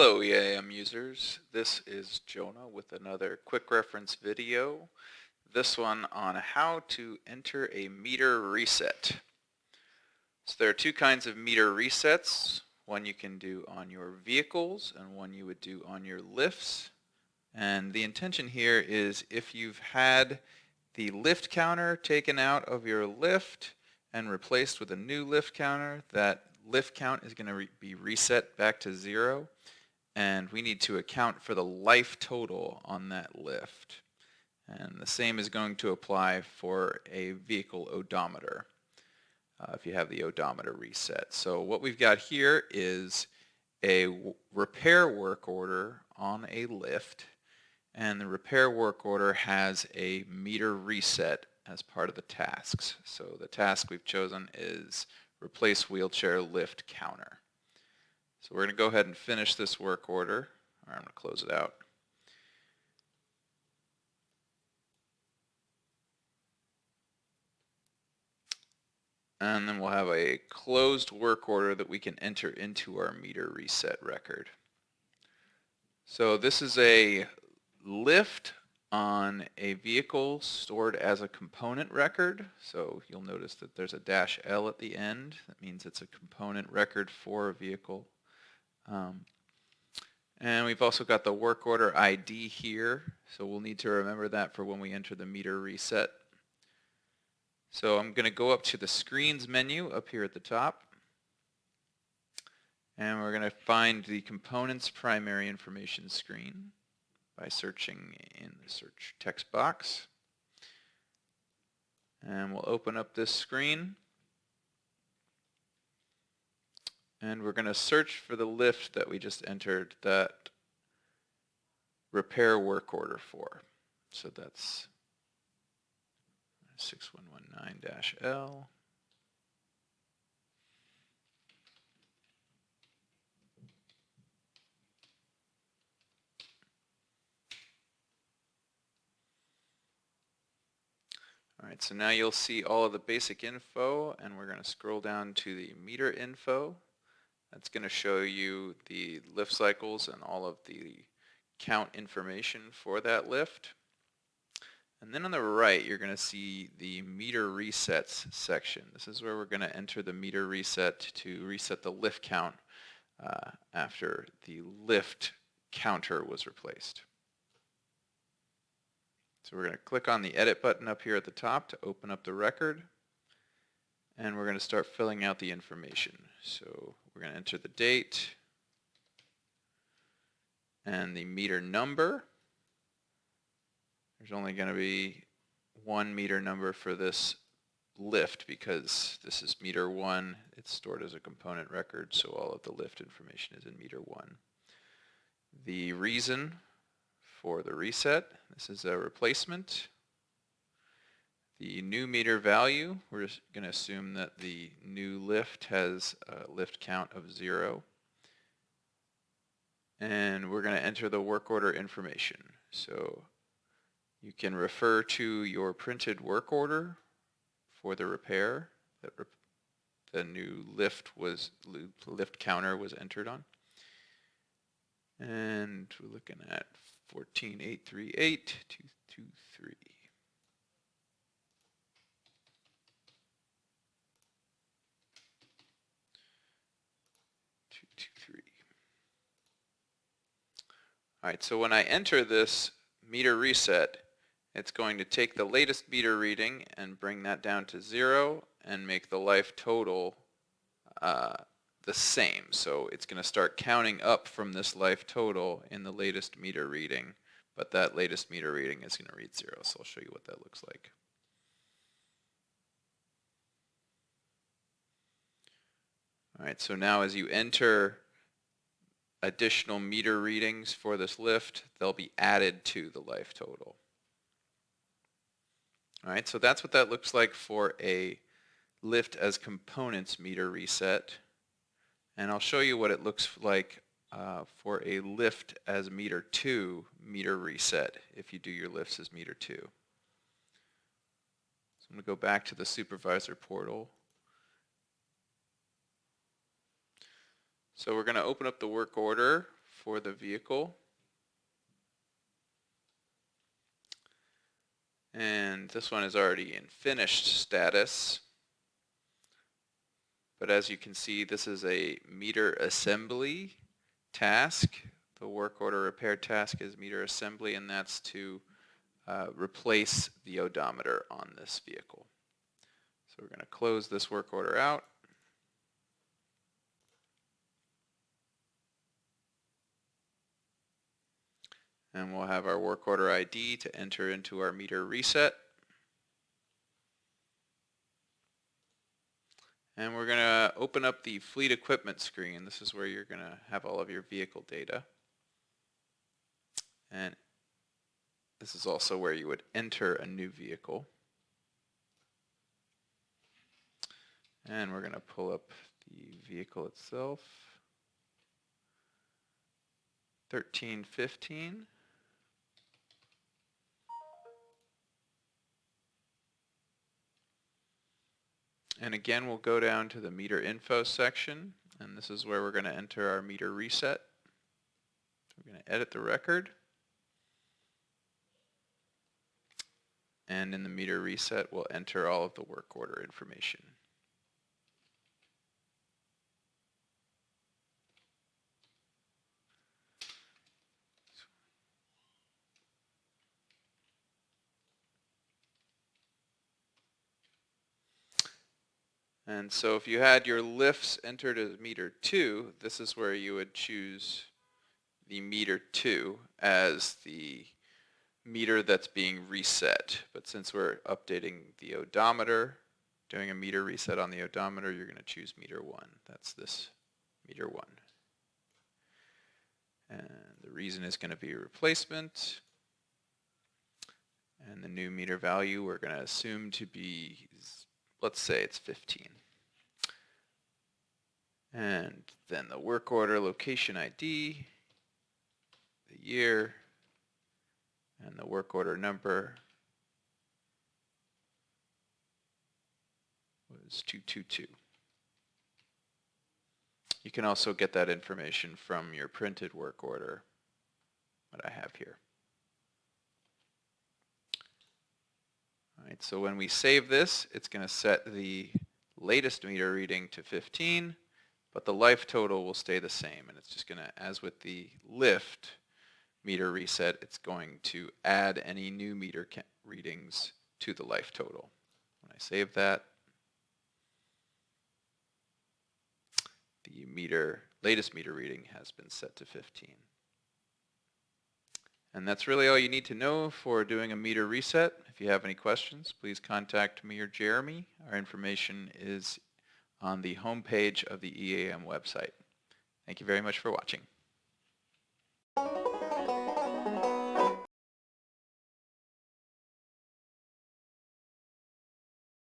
Hello EAM users, this is Jonah with another quick reference video, this one on how to enter a meter reset. So there are two kinds of meter resets, one you can do on your vehicles and one you would do on your lifts. And the intention here is if you've had the lift counter taken out of your lift and replaced with a new lift counter, that lift count is going to be reset back to 0. And we need to account for the life total on that lift. And the same is going to apply for a vehicle odometer if you have the odometer reset. So what we've got here is a repair work order on a lift, and the repair work order has a meter reset as part of the tasks. So the task we've chosen is replace wheelchair lift counter. So we're going to go ahead and finish this work order, or I'm going to close it out. And then we'll have a closed work order that we can enter into our meter reset record. So this is a lift on a vehicle stored as a component record. So you'll notice that there's a -L at the end. That means it's a component record for a vehicle. And we've also got the work order ID here, so we'll need to remember that for when we enter the meter reset. So I'm going to go up to the screens menu up here at the top, and we're going to find the components primary information screen by searching in the search text box. And we'll open up this screen. And we're going to search for the lift that we just entered that repair work order for. So that's 6119-L. Alright, so now you'll see all of the basic info, and we're going to scroll down to the meter info. That's going to show you the lift cycles and all of the count information for that lift. And then on the right, you're going to see the meter resets section. This is where we're going to enter the meter reset to reset the lift count after the lift counter was replaced. So we're going to click on the edit button up here at the top to open up the record. And we're going to start filling out the information. So we're going to enter the date and the meter number. There's only going to be one meter number for this lift because this is meter 1. It's stored as a component record, so all of the lift information is in meter 1. The reason for the reset, this is a replacement. The new meter value, we're just going to assume that the new lift has a lift count of 0. And we're going to enter the work order information. So you can refer to your printed work order for the repair that the new lift counter was entered on. And we're looking at 14838-223. Alright, so when I enter this meter reset, it's going to take the latest meter reading and bring that down to 0 and make the life total the same. So it's going to start counting up from this life total in the latest meter reading, but that latest meter reading is going to read 0, so I'll show you what that looks like. Alright, so now as you enter additional meter readings for this lift, they'll be added to the life total. Alright, so that's what that looks like for a lift as components meter reset. And I'll show you what it looks like for a lift as meter 2 meter reset if you do your lifts as meter 2. So I'm going to go back to the supervisor portal. So we're going to open up the work order for the vehicle. And this one is already in finished status. But as you can see, this is a meter assembly task. The work order repair task is meter assembly, and that's to replace the odometer on this vehicle. So we're going to close this work order out. And we'll have our work order ID to enter into our meter reset. And we're going to open up the fleet equipment screen. This is where you're going to have all of your vehicle data. And this is also where you would enter a new vehicle. And we're going to pull up the vehicle itself. 1315. And again, we'll go down to the meter info section, and this is where we're going to enter our meter reset. We're going to edit the record. And in the meter reset, we'll enter all of the work order information. And so if you had your lifts entered as meter 2, this is where you would choose the meter 2 as the meter that's being reset. But since we're updating the odometer, doing a meter reset on the odometer, you're going to choose meter 1. That's this meter 1. And the reason is going to be replacement. And the new meter value we're going to assume to be, let's say it's 15. And then the work order location ID, the year, and the work order number was 222. You can also get that information from your printed work order, what I have here. All right, so when we save this, it's going to set the latest meter reading to 15, but the life total will stay the same. And it's just going to, as with the lift meter reset, it's going to add any new meter readings to the life total. When I save that, the latest meter reading has been set to 15. And that's really all you need to know for doing a meter reset. If you have any questions, please contact me or Jeremy. Our information is on the home page of the EAM website. Thank you very much for watching.